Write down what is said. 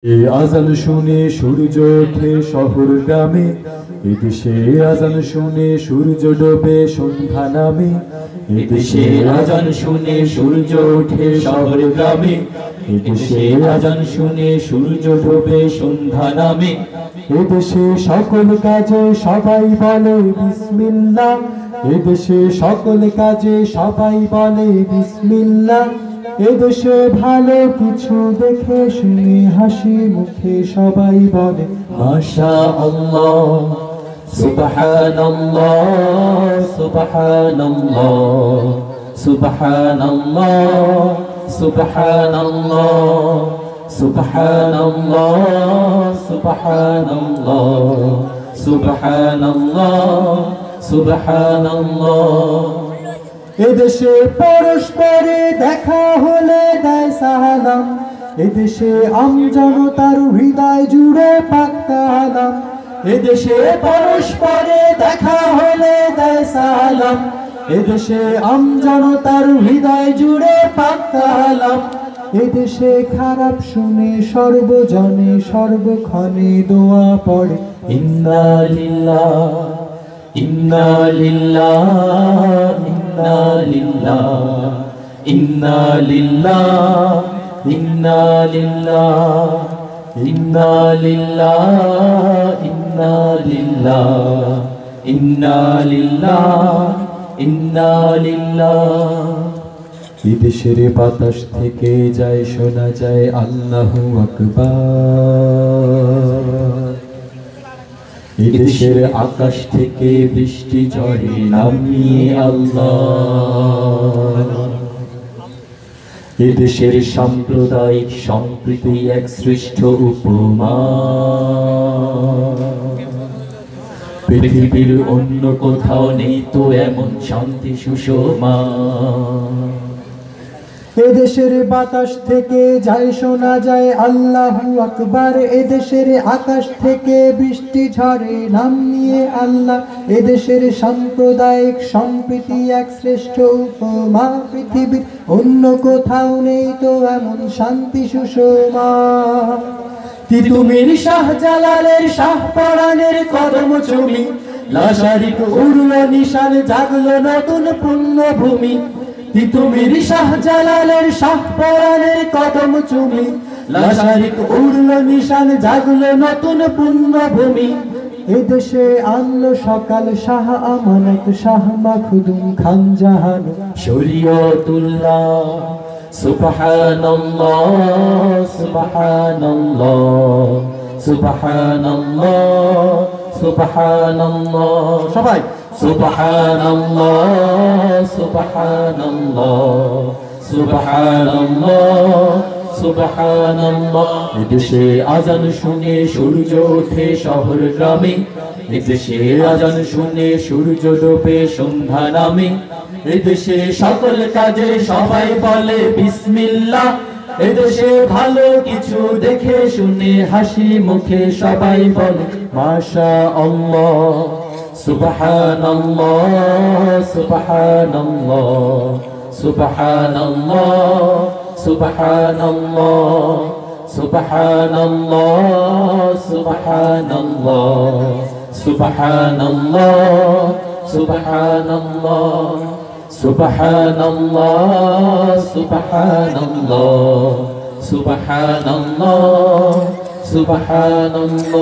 এই আজান শুনে সূর্য ওঠে শহর গ্রামে, এদেশে আজান শুনে সূর্য ডোবে সন্ধ্যা নামে। এদেশে আজান শুনে সূর্য ওঠে শহর গ্রামে, এদেশে আজান শুনে সূর্য ডোবে সন্ধ্যা নামে। এদেশে সকল কাজে সবাই বলে বিসমিল্লাহ, এদেশে সকল কাজে সবাই বলে বিসমিল্লাহ। এদেশে ভালো কিছু দেখে শুনে হাসি মুখে সবাই বলে মাশাআল্লাহ, সুবহানাল্লাহ, সুবহানাল্লাহ, সুবহানাল্লাহ, সুবহানাল্লাহ, সুবহানাল্লাহ, সুবহানাল্লাহ, সুবহানাল্লাহ, সুবহানাল্লাহ। এদেশে পরস্পরে দেখা হলে দেয় সালাম, এদেশে আমজনতার হৃদয় জুড়ে পাক্কা আলাম। এদেশে পরস্পরে দেখা হলে দেয় সালাম, এদেশে আমজনতার হৃদয় জুড়ে পাক্কা আলাম। এদেশে খারাপ শুনে সর্বজনে সর্বক্ষণে দোয়া পড়ে ইন্না লিল্লাহ, ইন্না লিল্লাহ, ইন্না লিল্লাহ, ইন্না লিল্লাহ, ইন্না লিল্লাহ, ইন্না লিল্লাহ, ইন্না লিল্লাহ, ইন্না লিল্লাহ, ইন্না লিল্লাহ। এদেশের বাতাস থেকে যায় শোনা যায় আল্লাহু আকবার, এদেশের আকাশ থেকে বৃষ্টি ঝরে নামিয়ে আল্লাহ। এদেশের সাম্প্রদায়িক সম্প্রীতি এক শ্রেষ্ঠ উপমা, পৃথিবীর অন্য কোথাও নেই তো এমন শান্তি সুষমা। এদেশের বাতাস থেকে যায় শোনা যায় আল্লাহু আকবার, এদেশের আকাশ থেকে বৃষ্টি ঝরে নাম নিয়ে আল্লাহ। এদেশের সাম্প্রদায়িক সম্প্রীতি এক শ্রেষ্ঠ উপমা, পৃথিবীর অন্য কোথাও নেই তো এমন শান্তি সুষমা। তিতুমির শাহজালালের শাহপরাণের কদম চুমি, লাশারিক উড়ল নিশান জাগলো নতুন পুণ্যভূমি। তিতুমির শাহজালালের শাহপরাণের কদম চুমি, লাশারিক উড়ল নিশান জাগলো নতুন পুণ্যভূমি। এদেশে আনলো সকাল শাহ আমানত শাহ মাখদুম খান জাহান, শরীয়তুল্লাহ। সুবহানাল্লাহ, সুবহানাল্লাহ, সুবহানাল্লাহ, সুবহানাল্লাহ। সবাই সুবহানাল্লাহ, সুবহানাল্লাহ, সুবহানাল্লাহ, সুবহানাল্লাহ। এদেশে আজান শুনে সূর্য ওঠে শহর গ্রামে, এদেশে আজান শুনে সূর্য ডোবে সন্ধ্যা নামে। এদেশে সকল কাজে সবাই বলে বিসমিল্লাহ, এদেশে ভালো কিছু দেখে শুনে হাসি মুখে সবাই বলে মাশাআল্লাহ। সুবহানাল্লাহ, সুবহানাল্লাহ, সুবহানাল্লাহ, সুবহানাল্লাহ, সুবহানাল্লাহ, সুবহানাল্লাহ, সুবহানাল্লাহ, সুবহানাল্লাহ, সুবহানাল্লাহ, সুবহানাল্লাহ, সুবহানাল্লাহ, সুবহানাল্লাহ।